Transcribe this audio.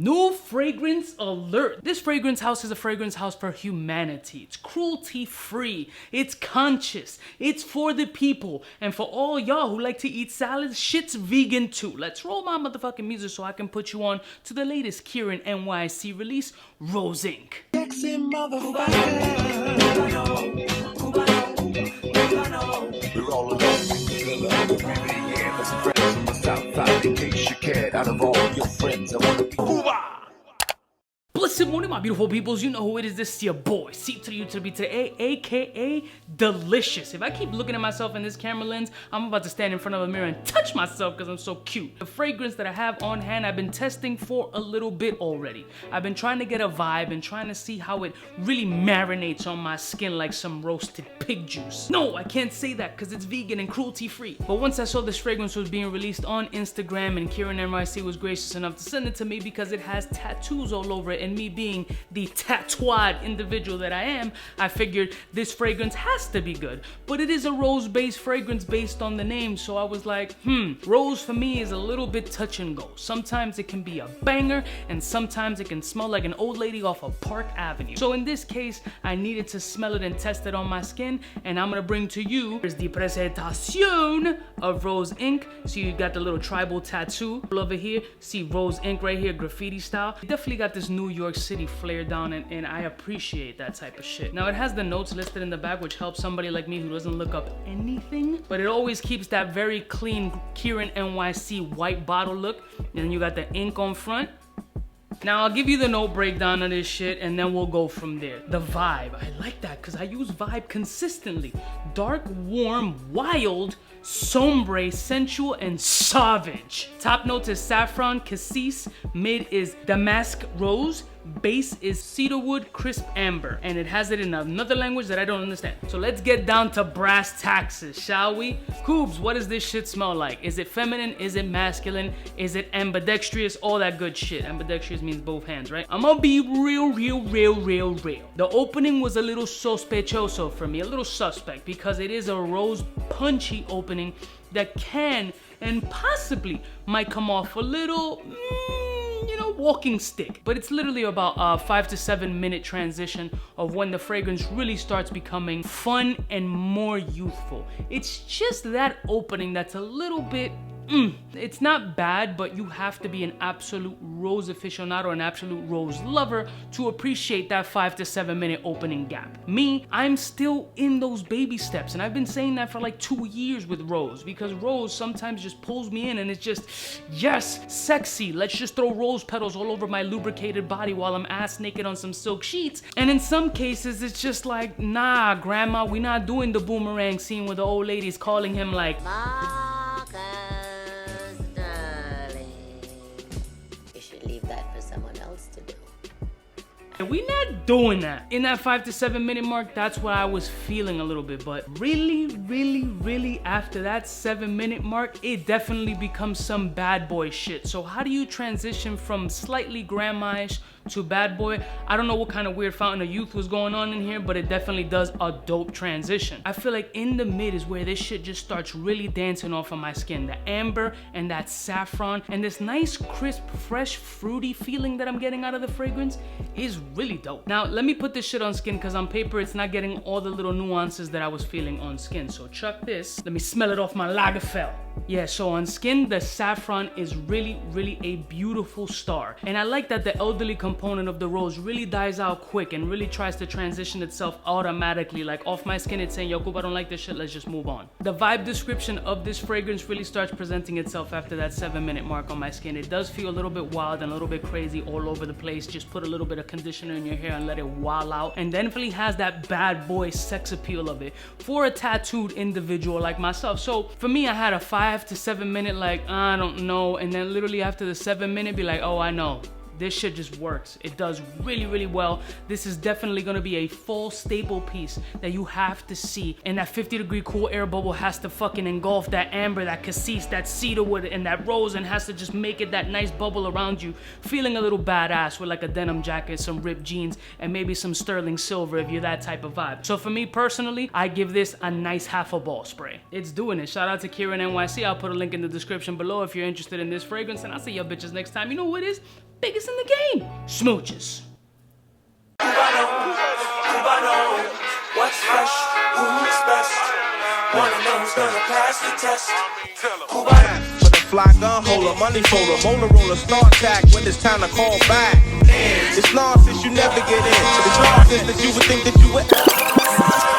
New fragrance alert. This fragrance house is a fragrance house for humanity. It's cruelty free. It's conscious. It's for the people. And for all y'all who like to eat salads, shit's vegan too. Let's roll my motherfucking music so I can put you on to the latest Kierin Nyc release, Rose Inc. We're all alone in the yeah, there's some friends from the south side. In case you cared, out of all your friends, I wanna be Cuba. Blessed morning, my beautiful peoples. You know who it is. This is your boy, C to the U to the B to the A, aka Delicious. If I keep looking at myself in this camera lens, I'm about to stand in front of a mirror and touch myself because I'm so cute. The fragrance that I have on hand, I've been testing for a little bit already. I've been trying to get a vibe and trying to see how it really marinates on my skin like some roasted pig juice. No, I can't say that because it's vegan and cruelty free. But once I saw this fragrance was being released on Instagram and Kierin Nyc was gracious enough to send it to me because it has tattoos all over it, and me being the tattooed individual that I am, I figured this fragrance has to be good. But it is a rose-based fragrance based on the name, so I was like, rose for me is a little bit touch and go. Sometimes it can be a banger, and sometimes it can smell like an old lady off of Park Avenue. So in this case, I needed to smell it and test it on my skin, and I'm gonna bring to you, here's the presentation of Rose Inc. So you got the little tribal tattoo over here. See Rose Inc. right here, graffiti style. Definitely got this New York City flair down, and I appreciate that type of shit. Now it has the notes listed in the back, which helps somebody like me who doesn't look up anything, but it always keeps that very clean Kierin Nyc white bottle look. And then you got the ink on front. Now I'll give you the note breakdown of this shit and then we'll go from there. The vibe, I like that because I use vibe consistently. Dark, warm, wild, sombre, sensual, and savage. Top notes is saffron, cassis. Mid is damask rose. Base is cedarwood, crisp amber. And it has it in another language that I don't understand. So let's get down to brass taxes, shall we? Coobs, what does this shit smell like? Is it feminine? Is it masculine? Is it ambidextrous? All that good shit. Ambidextrous means both hands, right? I'm gonna be real. The opening was a little sospechoso for me, a little suspect, because it is a rose punchy opening that can and possibly might come off a little, walking stick. But it's literally about a 5 to 7 minute transition of when the fragrance really starts becoming fun and more youthful. It's just that opening that's a little bit, it's not bad, but you have to be an absolute rose aficionado or an absolute rose lover to appreciate that 5 to 7 minute opening gap. Me, I'm still in those baby steps, and I've been saying that for like 2 years with rose, because rose sometimes just pulls me in and it's just, yes, sexy. Let's just throw rose petals all over my lubricated body while I'm ass naked on some silk sheets. And in some cases, it's just like, nah, grandma, we not doing the boomerang scene where the old lady's calling him like, we not doing that. In that 5 to 7 minute mark, that's what I was feeling a little bit. But really, after that 7 minute mark, it definitely becomes some bad boy shit. So how do you transition from slightly grandma-ish to bad boy? I don't know what kind of weird fountain of youth was going on in here, but it definitely does a dope transition. I feel like in the mid is where this shit just starts really dancing off of my skin. The amber and that saffron and this nice, crisp, fresh, fruity feeling that I'm getting out of the fragrance is really dope. Now, let me put this shit on skin because on paper, it's not getting all the little nuances that I was feeling on skin. So chuck this. Let me smell it off my Lagerfeld. Yeah, so on skin, the saffron is really a beautiful star. And I like that the elderly component of the rose really dies out quick and really tries to transition itself automatically. Like off my skin, it's saying, yo, Coop, I don't like this shit, let's just move on. The vibe description of this fragrance really starts presenting itself after that 7 minute mark on my skin. It does feel a little bit wild and a little bit crazy all over the place. Just put a little bit of conditioner in your hair and let it wild out. And definitely has that bad boy sex appeal of it for a tattooed individual like myself. So for me, I had a 5 to 7 minute like, I don't know, and then literally after the 7 minute be like, oh, I know. This shit just works. It does really well. This is definitely gonna be a full staple piece that you have to see. And that 50-degree cool air bubble has to fucking engulf that amber, that cassis, that cedarwood, and that rose, and has to just make it that nice bubble around you, feeling a little badass with like a denim jacket, some ripped jeans, and maybe some sterling silver if you're that type of vibe. So for me personally, I give this a nice half a ball spray. It's doing it. Shout out to Kierin Nyc. I'll put a link in the description below if you're interested in this fragrance, and I'll see y'all bitches next time. You know what it is? biggest in the game. Smooches. Cubaknow, what's fresh, who's best? Wanna know who's gonna pass the test? Cubaknow. For the fly gun holder, money folder, molar roller, start tag when it's time to call back. It's nonsense, you never get in. It's nonsense that you would think that you would.